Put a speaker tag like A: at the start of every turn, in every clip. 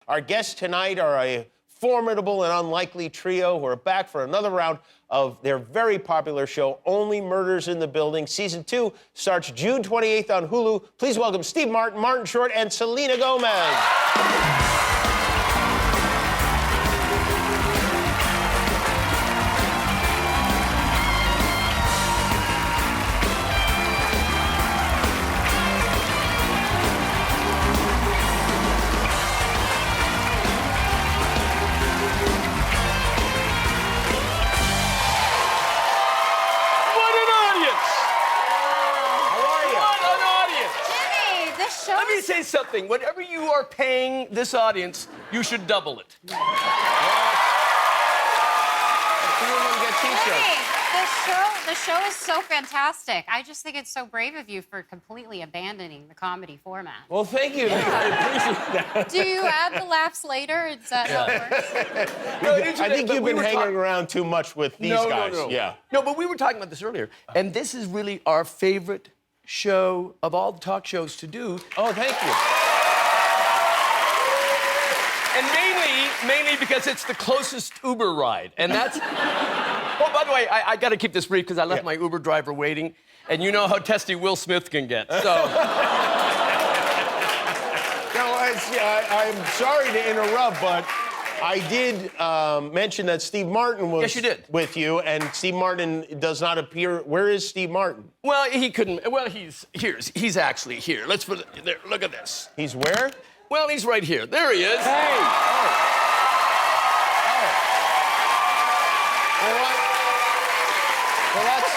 A: Our guests tonight are a formidable and unlikely trio who are back for another round of their very popular show, Only Murders in the Building. Season 2 starts June 28th on Hulu. Please welcome Steve Martin, Martin Short, and Selena Gomez.
B: Let me say something. Whatever you are paying this audience, you should double it.
A: Get t-shirts.
C: The show is so fantastic. I just think it's so brave of you for completely abandoning the comedy format.
A: Well, thank you.
C: Yeah.
A: I appreciate that.
C: Do you add the laughs later? Is that how it works?
B: No,
A: I think you've been hanging around too much with these guys.
B: No.
A: Yeah.
B: No, but we were talking about this earlier, and this is really our favorite show of all the talk shows to do.
A: Oh, thank you.
B: And mainly because it's the closest Uber ride. And that's... Oh, by the way, I got to keep this brief because I left my Uber driver waiting. And you know how testy Will Smith can get, so...
A: No, I'm sorry to interrupt, but I did mention that Steve Martin was with you, and Steve Martin does not appear. Where is Steve Martin?
B: Well, he couldn't... Well, he's actually here. Let's put it there. Look at this.
A: He's where?
B: Well, he's right here. There he is.
A: Hey! Oh. Well, that's...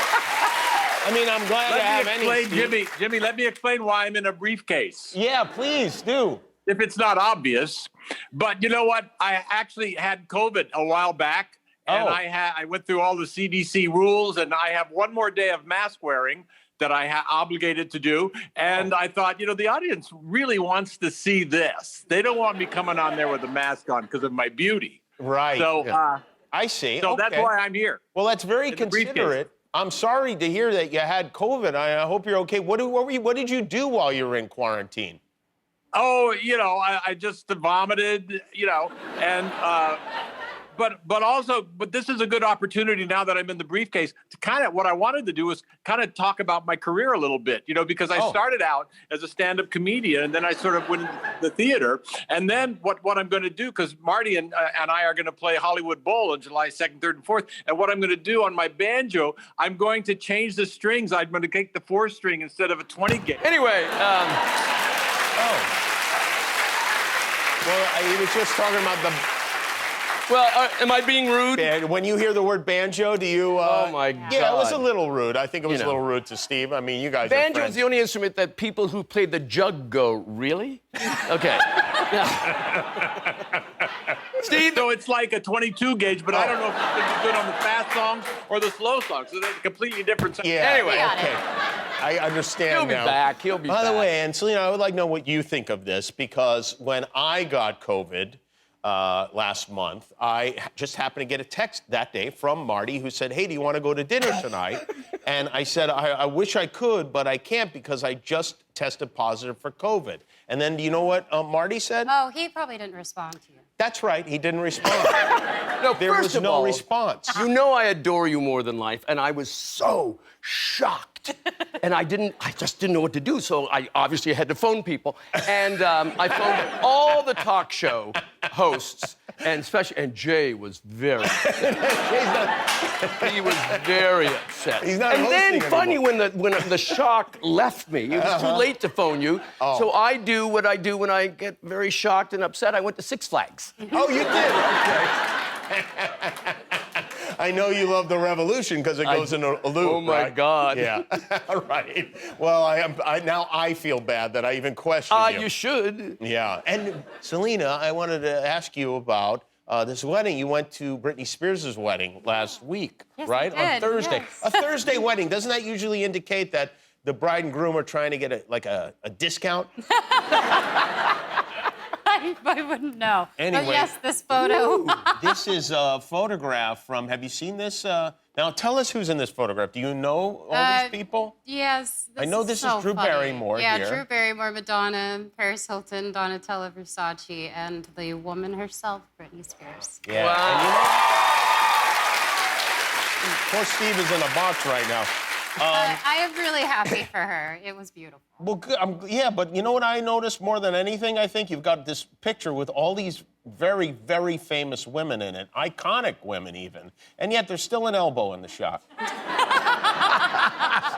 A: I mean, I'm glad to have any...
D: Jimmy, let me explain why I'm in a briefcase.
A: Yeah, please, do.
D: If it's not obvious. But you know what? I actually had COVID a while back, and I went through all the CDC rules, and I have one more day of mask wearing that I obligated to do. And I thought, you know, the audience really wants to see this. They don't want me coming on there with a mask on because of my beauty.
A: Right.
D: So
A: I see.
D: So that's why I'm here.
A: Well, that's very considerate. I'm sorry to hear that you had COVID. I hope you're okay. What did you do while you were in quarantine?
D: Oh, you know, I just vomited, you know, and but this is a good opportunity now that I'm in the briefcase to kind of, what I wanted to do was kind of talk about my career a little bit, you know, because I started out as a stand-up comedian, and then I sort of went into the theater, and then what I'm going to do, because Marty and I are going to play Hollywood Bowl on July 2nd, 3rd, and 4th, and what I'm going to do on my banjo, I'm going to change the strings. I'm going to take the 4-string instead of a 20-gauge.
B: Anyway,
A: Well, he was just talking about the...
B: Well, am I being rude?
A: When you hear the word banjo, do you...
B: oh, my God.
A: Yeah, it was a little rude. I think it was a little rude to Steve. I mean, you guys are friends.
B: Banjo is the only instrument that people who play the jug go, really? Okay.
D: Steve? So it's like a 22 gauge, but I don't know if it's going to be good on the fast songs or the slow songs. So they're completely different.
A: Yeah.
B: Anyway.
A: Okay. I understand
B: He'll be
A: now.
B: back. He'll be back.
A: By the way, and Selena, I would like to know what you think of this, because when I got COVID last month, I just happened to get a text that day from Marty who said, hey, do you want to go to dinner tonight? And I said, I wish I could, but I can't because I just tested positive for COVID. And then do you know what Marty said?
C: Oh, he probably didn't respond to you.
A: That's right, he didn't respond.
B: No,
A: there was no response.
B: You know I adore you more than life, and I was so shocked. And I just didn't know what to do, so I obviously had to phone people. And I phoned all the talk show hosts, and Jay was very upset. He was very upset.
A: He's not
B: and
A: hosting
B: then funny
A: anymore.
B: when the shock left me, it was too late to phone you. So I do what I do when I get very shocked and upset. I went to Six Flags.
A: Oh, you did? Okay. I know you love the Revolution because it goes in a loop.
B: Oh my God!
A: Yeah. Right. Well, now I feel bad that I even questioned you.
B: You should.
A: Yeah. And Selena, I wanted to ask you about this wedding. You went to Britney Spears' wedding last week, right?
C: I
A: On
C: did,
A: Thursday.
C: yes.
A: A Thursday wedding. Doesn't that usually indicate that the bride and groom are trying to get a discount?
C: I wouldn't know.
A: Anyway.
C: But yes, this photo.
A: This is a photograph from, have you seen this? Now, tell us who's in this photograph. Do you know all these people?
C: Yes.
A: I know this
C: so
A: is Drew
C: funny.
A: Barrymore
C: Yeah,
A: here.
C: Drew Barrymore, Madonna, Paris Hilton, Donatella Versace, and the woman herself, Britney Spears.
A: Yeah.
B: Wow.
A: And you know, poor Steve is in a box right now.
C: I am really happy for her. It was beautiful.
A: Well, good. Yeah, but you know what I noticed more than anything? I think you've got this picture with all these very, very famous women in it, iconic women even, and yet there's still an elbow in the shot.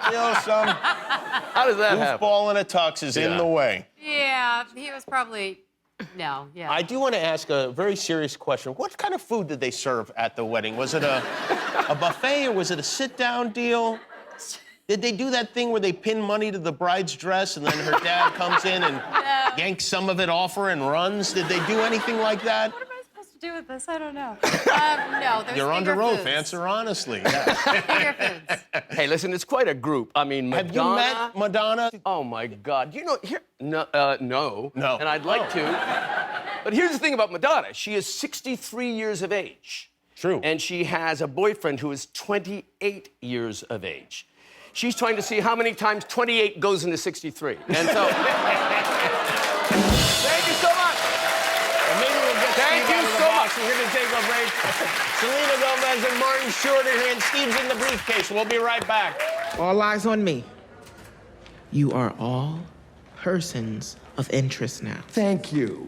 A: Still some
B: How does that happen?
A: goofball in a tux is in the way.
C: Yeah, he was probably... No, yeah.
A: I do want to ask a very serious question. What kind of food did they serve at the wedding? Was it a buffet or was it a sit-down deal? Did they do that thing where they pin money to the bride's dress and then her dad comes in and yanks some of it off her and runs? Did they do anything like that?
C: What am I supposed to do with this? I don't know. No, there's
A: You're under
C: finger
A: oath.
C: foods.
A: Answer honestly. Yeah.
C: Finger foods.
B: Hey, listen, it's quite a group. I mean, Madonna.
A: Have you met Madonna?
B: Oh my God! You know, here, no,
A: No.
B: and I'd like to. But here's the thing about Madonna: she is 63 years of age.
A: True.
B: And she has a boyfriend who is 28 years of age. She's trying to see how many times 28 goes into 63. And so, thank you so much.
A: And maybe we'll get
B: Thank
A: Steve
B: you
A: out of the
B: so
A: box.
B: much.
A: We're going to take a break. Selena Gomez and Martin Short are here, and Steve's in the briefcase. We'll be right back.
E: All eyes on me. You are all persons of interest now.
B: Thank you.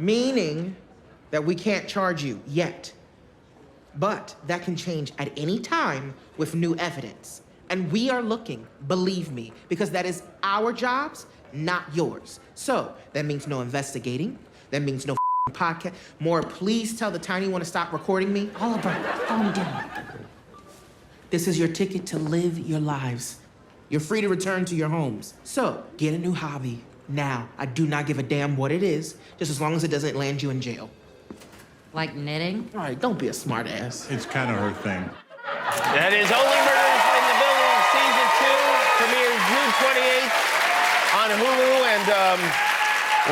E: Meaning that we can't charge you yet. But that can change at any time with new evidence. And we are looking, believe me, because that is our jobs, not yours. So that means no investigating. That means no podcast. More, please tell the tiny one to stop recording me. Oliver, calm down. This is your ticket to live your lives. You're free to return to your homes. So get a new hobby now. I do not give a damn what it is, just as long as it doesn't land you in jail.
F: Like knitting?
E: All right, don't be a smart ass.
G: It's kind of her thing.
A: That is Only Murders in the Building, Season 2, premieres June 28th on Hulu, and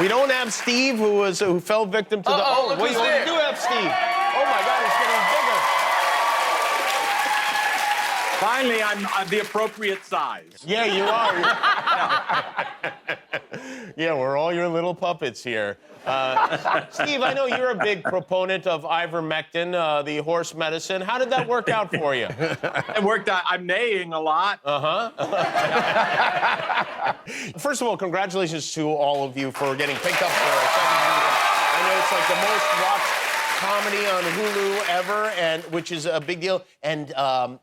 A: we don't have Steve, who fell victim to the...
B: Uh-oh, look
A: wait,
B: who's
A: we
B: there.
A: do have Steve. Oh, my God, it's getting bigger.
D: Finally, I'm the appropriate size.
A: Yeah, you are. Yeah, we're all your little puppets here. Steve, I know you're a big proponent of ivermectin, the horse medicine. How did that work out for you?
D: It worked out. I'm neighing a lot.
A: First of all, congratulations to all of you for getting picked up for a second season. I know it's like the most watched comedy on Hulu ever, and which is a big deal. And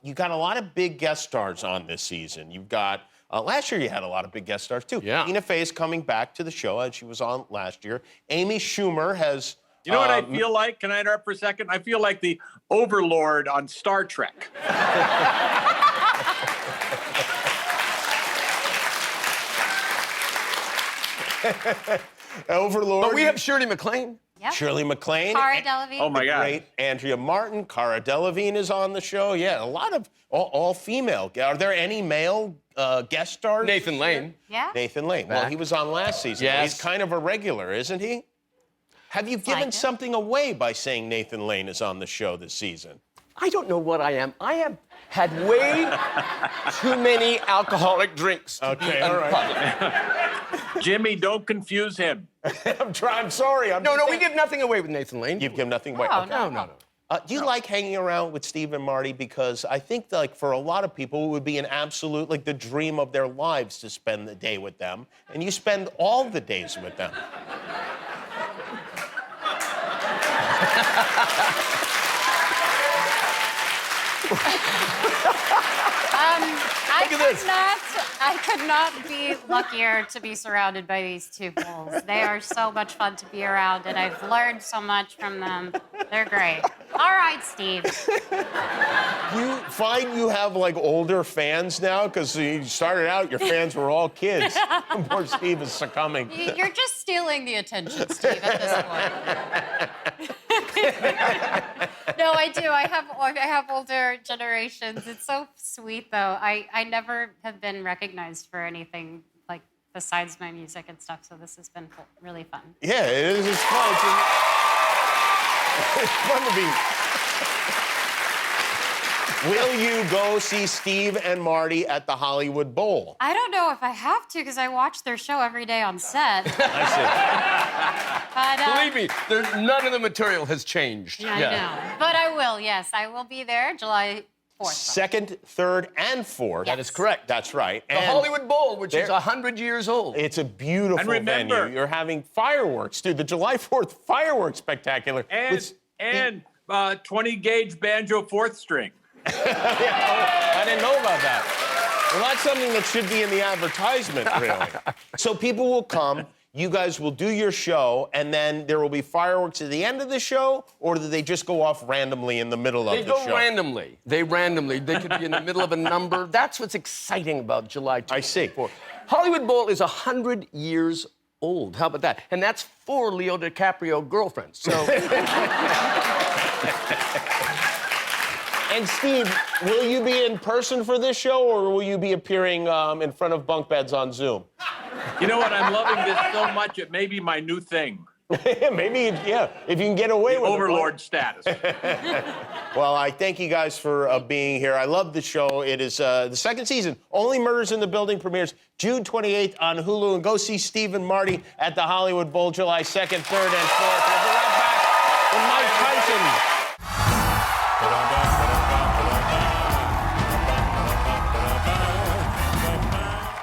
A: you got a lot of big guest stars on this season. You've got last year you had a lot of big guest stars too.
B: Yeah.
A: Tina Fey is coming back to the show, as she was on last year. Amy Schumer has.
D: You know what I feel like? Can I interrupt for a second? I feel like the Overlord on Star Trek.
A: Overlord.
B: But we have Shirley MacLaine.
C: Yep.
A: Shirley MacLaine.
C: Cara Delevingne.
D: Oh, my God.
A: Great. Andrea Martin, Cara Delevingne is on the show. Yeah, a lot of all female. Are there any male guest stars?
B: Nathan Lane.
C: Yeah?
A: Nathan Lane. Well,
B: Back.
A: he was on last season.
B: Yes.
A: He's kind of a regular, isn't he? Have you given
C: like it.
A: something away by saying Nathan Lane is on the show this season?
B: I don't know what I am. I have had way too many alcoholic drinks.
A: Okay, all right.
D: Jimmy, don't confuse him.
A: I'm sorry.
B: No, we give nothing away with Nathan Lane.
A: You've given nothing away.
C: No,
A: Okay.
B: No.
A: Do you like hanging around with Steve and Marty? Because I think, like, for a lot of people, it would be an absolute, like, the dream of their lives to spend the day with them. And you spend all the days with them.
B: Look at this.
C: I could not be luckier to be surrounded by these two fools. They are so much fun to be around, and I've learned so much from them. They're great. All right, Steve.
A: You find you have, like, older fans now? Because you started out, your fans were all kids. Poor Steve is succumbing.
C: You're just stealing the attention, Steve, at this point. No, I do. I have older generations. It's so sweet, though. I never have been recognized for anything like besides my music and stuff. So this has been really fun.
A: Yeah, it is. It's fun. It's fun to be. Will you go see Steve and Marty at the Hollywood Bowl?
C: I don't know if I have to because I watch their show every day on set.
A: I
C: But,
B: Believe me, none of the material has changed.
C: yeah, I know. But I will, yes. I will be there July 4th.
A: see. 2nd, 3rd, and 4th.
C: That
B: is correct.
A: That's right.
B: The Hollywood Bowl, which is
A: there-
B: 100 years old.
A: It's a beautiful
D: And remember-
A: venue. You're having fireworks, dude. The July 4th fireworks spectacular.
D: And 20-gauge banjo 4th string.
A: I didn't know about that. Well, that's something that should be in the advertisement, really. So people will come, you guys will do your show, and then there will be fireworks at the end of the show, or do they just go off randomly in the middle of
B: They
A: the
B: go
A: show?
B: randomly. They could be in the middle of a number. That's what's exciting about July 24th.
A: I see.
B: Hollywood Bowl is 100 years old. How about that? And that's 4 Leo DiCaprio girlfriends. So
A: And Steve, will you be in person for this show, or will you be appearing in front of bunk beds on Zoom?
D: You know what? I'm loving this so much, it may be my new thing.
A: Maybe, yeah, if you can get away with it.
D: Overlord status.
A: Well, I thank you guys for being here. I love the show. It is the 2nd season. Only Murders in the Building premieres June 28th on Hulu. And go see Steve and Marty at the Hollywood Bowl July 2nd, 3rd, and 4th. We'll be right back with Mike Tyson.
G: Put on